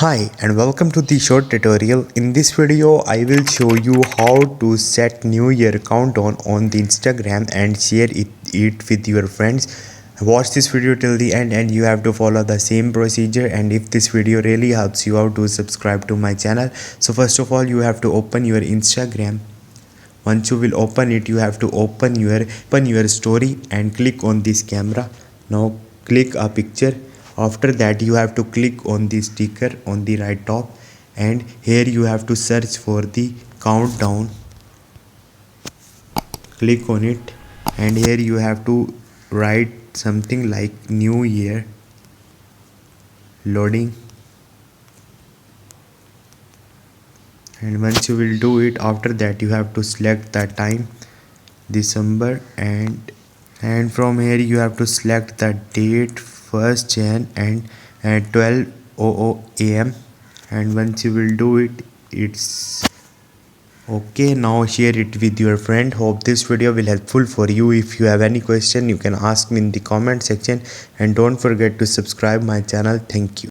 Hi and welcome to the short tutorial. In this video I will show you how to set new year countdown on the Instagram and share it with your friends. Watch this video till the end and you have to follow the same procedure, and if this video really helps you out, to subscribe to my channel. So first of all you have to open your Instagram. Once you will open it, you have to open your story and click on this camera. Now click a picture. After that you have to click on the sticker on the right top, and here you have to search for the countdown. Click on it and here you have to write something like new year. Loading. And once you will do it, after that you have to select the time, December, and from here you have to select the date, 1st Jan, and at 12:00 am. And once you will do it, it's okay. Now share it with your friend. Hope this video will helpful for you. If you have any question, you can ask me in the comment section, and don't forget to subscribe my channel. Thank you.